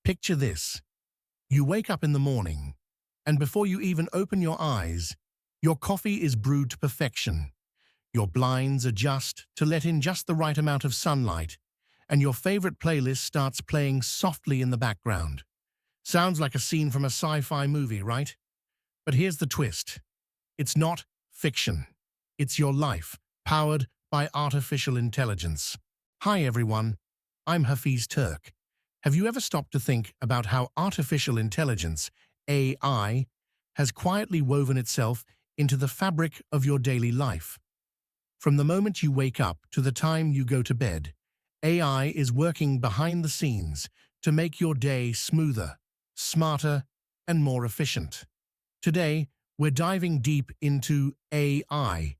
Picture this. You wake up in the morning, and before you even open your eyes, your coffee is brewed to perfection. Your blinds adjust to let in just the right amount of sunlight, and your favorite playlist starts playing softly in the background. Sounds like a scene from a sci-fi movie, right? But here's the twist. It's not fiction. It's your life, powered by artificial intelligence. Hi everyone, I'm Hafiz Turk. Have you ever stopped to think about how artificial intelligence, AI, has quietly woven itself into the fabric of your daily life? From the moment you wake up to the time you go to bed, AI is working behind the scenes to make your day smoother, smarter, and more efficient. Today, we're diving deep into AI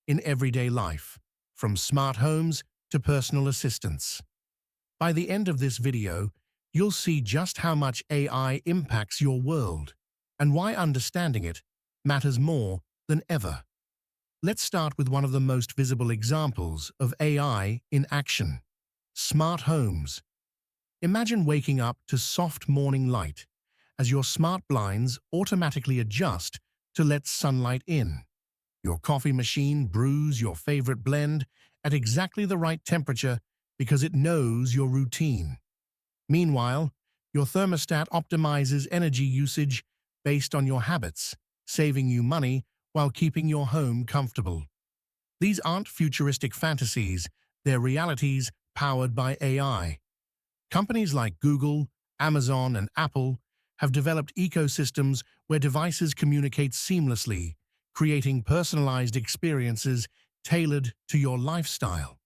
in everyday life, from smart homes to personal assistants. By the end of this video, you'll see just how much AI impacts your world and why understanding it matters more than ever. Let's start with one of the most visible examples of AI in action: smart homes. Imagine waking up to soft morning light as your smart blinds automatically adjust to let sunlight in. Your coffee machine brews your favorite blend at exactly the right temperature because it knows your routine. Meanwhile, your thermostat optimizes energy usage based on your habits, saving you money while keeping your home comfortable. These aren't futuristic fantasies, they're realities powered by AI. Companies like Google, Amazon, and Apple have developed ecosystems where devices communicate seamlessly, creating personalized experiences tailored to your lifestyle.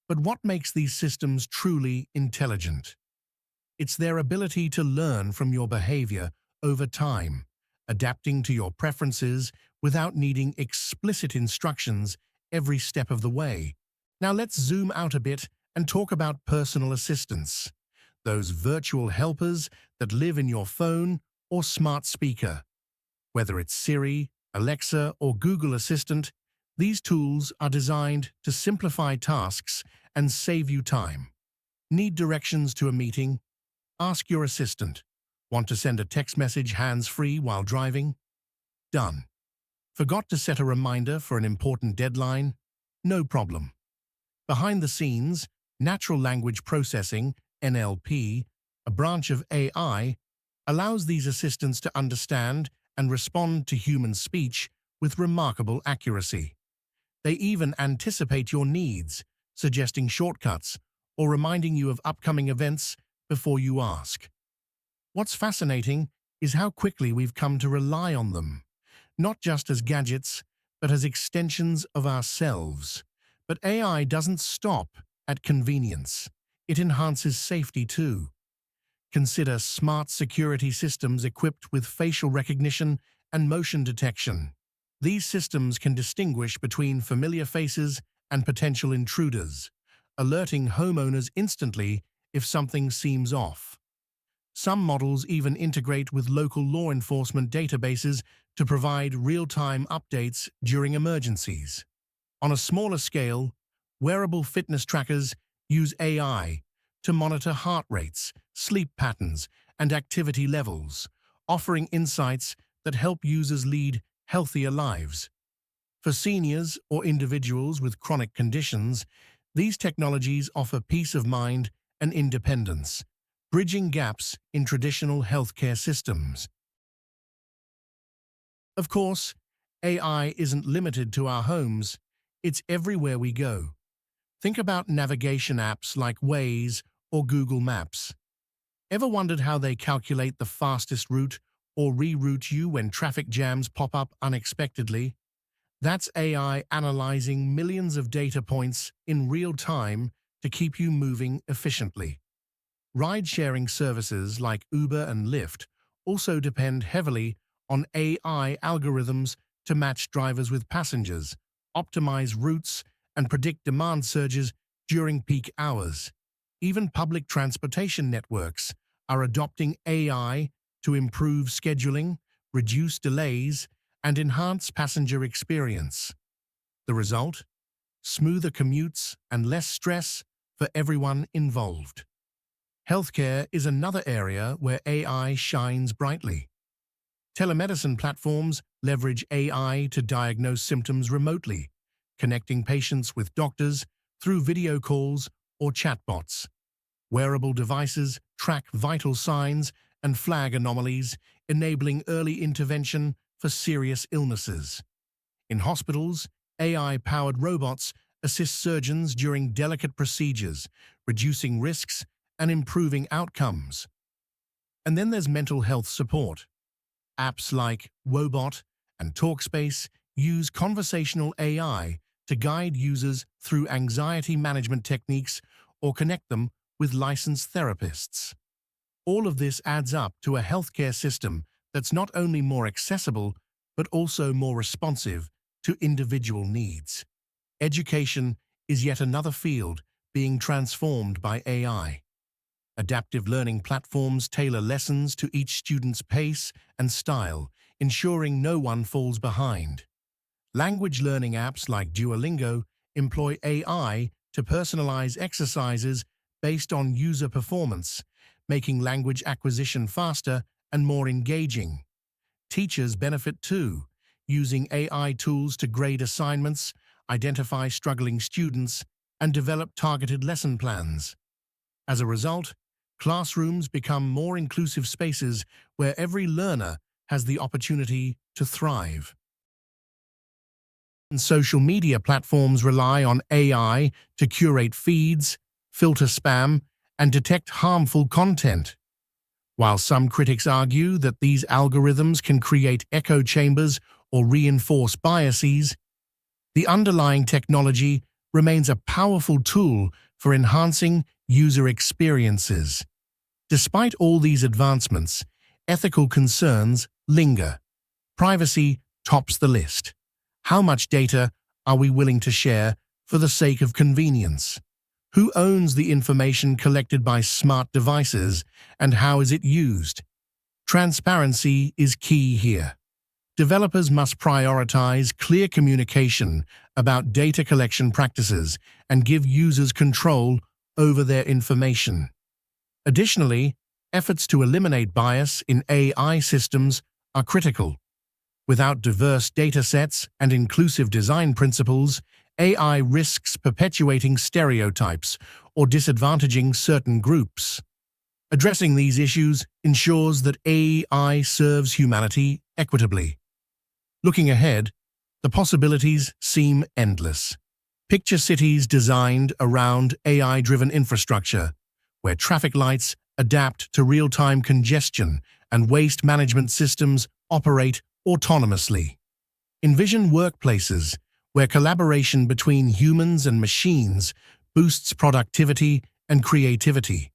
But what makes these systems truly intelligent? It's their ability to learn from your behavior over time, adapting to your preferences without needing explicit instructions every step of the way. Now let's zoom out a bit and talk about personal assistants, those virtual helpers that live in your phone or smart speaker. Whether it's Siri, Alexa, or Google Assistant, these tools are designed to simplify tasks and save you time. Need directions to a meeting? Ask your assistant. Want to send a text message hands-free while driving? Done. Forgot to set a reminder for an important deadline? No problem. Behind the scenes, natural language processing, NLP, a branch of AI, allows these assistants to understand and respond to human speech with remarkable accuracy. They even anticipate your needs, suggesting shortcuts or reminding you of upcoming events before you ask. What's fascinating is how quickly we've come to rely on them, not just as gadgets, but as extensions of ourselves. But AI doesn't stop at convenience. It enhances safety too. Consider smart security systems equipped with facial recognition and motion detection. These systems can distinguish between familiar faces and potential intruders, alerting homeowners instantly if something seems off. Some models even integrate with local law enforcement databases to provide real-time updates during emergencies. On a smaller scale, wearable fitness trackers use AI to monitor heart rates, sleep patterns, and activity levels, offering insights that help users lead healthier lives. For seniors or individuals with chronic conditions, these technologies offer peace of mind and independence, bridging gaps in traditional healthcare systems. Of course, AI isn't limited to our homes, it's everywhere we go. Think about navigation apps like Waze or Google Maps. Ever wondered how they calculate the fastest route or reroute you when traffic jams pop up unexpectedly? That's AI analyzing millions of data points in real time to keep you moving efficiently. Ride-sharing services like Uber and Lyft also depend heavily on AI algorithms to match drivers with passengers, optimize routes, and predict demand surges during peak hours. Even public transportation networks are adopting AI to improve scheduling, reduce delays, and enhance passenger experience. The result? Smoother commutes and less stress for everyone involved. Healthcare is another area where AI shines brightly. Telemedicine platforms leverage AI to diagnose symptoms remotely, connecting patients with doctors through video calls or chatbots. Wearable devices track vital signs and flag anomalies, enabling early intervention for serious illnesses. In hospitals, AI-powered robots assist surgeons during delicate procedures, reducing risks and improving outcomes. And then there's mental health support. Apps like Wobot and Talkspace use conversational AI to guide users through anxiety management techniques or connect them with licensed therapists. All of this adds up to a healthcare system that's not only more accessible, but also more responsive to individual needs. Education is yet another field being transformed by AI. Adaptive learning platforms tailor lessons to each student's pace and style, ensuring no one falls behind. Language learning apps like Duolingo employ AI to personalize exercises based on user performance, making language acquisition faster and more engaging. Teachers benefit too, using AI tools to grade assignments, identify struggling students, and develop targeted lesson plans. As a result, classrooms become more inclusive spaces where every learner has the opportunity to thrive. And social media platforms rely on AI to curate feeds, filter spam, and detect harmful content. While some critics argue that these algorithms can create echo chambers or reinforce biases, the underlying technology remains a powerful tool for enhancing user experiences. Despite all these advancements, ethical concerns linger. Privacy tops the list. How much data are we willing to share for the sake of convenience? Who owns the information collected by smart devices, and how is it used? Transparency is key here. Developers must prioritize clear communication about data collection practices and give users control over their information. Additionally, efforts to eliminate bias in AI systems are critical. Without diverse datasets and inclusive design principles, AI risks perpetuating stereotypes or disadvantaging certain groups. Addressing these issues ensures that AI serves humanity equitably. Looking ahead, the possibilities seem endless. Picture cities designed around AI-driven infrastructure, where traffic lights adapt to real-time congestion and waste management systems operate autonomously. Envision workplaces where collaboration between humans and machines boosts productivity and creativity.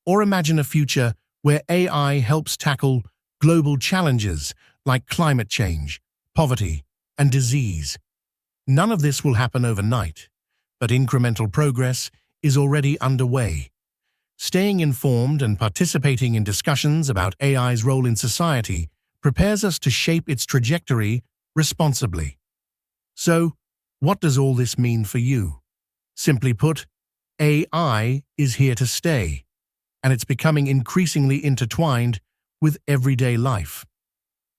Or imagine a future where AI helps tackle global challenges like climate change, poverty, and disease. None of this will happen overnight, but incremental progress is already underway. Staying informed and participating in discussions about AI's role in society prepares us to shape its trajectory responsibly. So, what does all this mean for you? Simply put, AI is here to stay, and it's becoming increasingly intertwined with everyday life.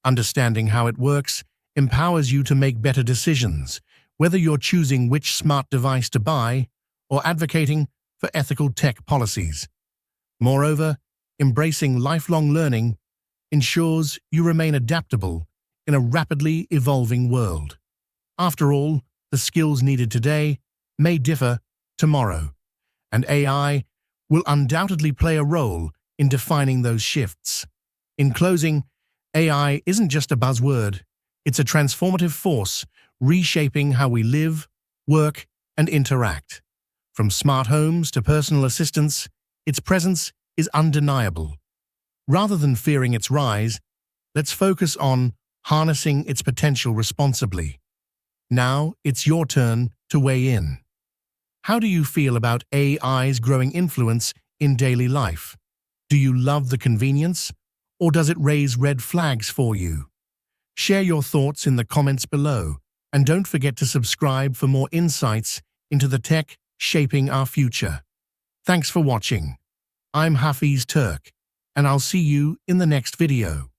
Understanding how it works empowers you to make better decisions, whether you're choosing which smart device to buy or advocating for ethical tech policies. Moreover, embracing lifelong learning ensures you remain adaptable in a rapidly evolving world. After all, the skills needed today may differ tomorrow, and AI will undoubtedly play a role in defining those shifts. In closing, AI isn't just a buzzword, it's a transformative force reshaping how we live, work, and interact. From smart homes to personal assistants, its presence is undeniable. Rather than fearing its rise, let's focus on harnessing its potential responsibly. Now it's your turn to weigh in. How do you feel about AI's growing influence in daily life? Do you love the convenience, or does it raise red flags for you? Share your thoughts in the comments below, and don't forget to subscribe for more insights into the tech shaping our future. Thanks for watching. I'm Hafiz Turk, and I'll see you in the next video.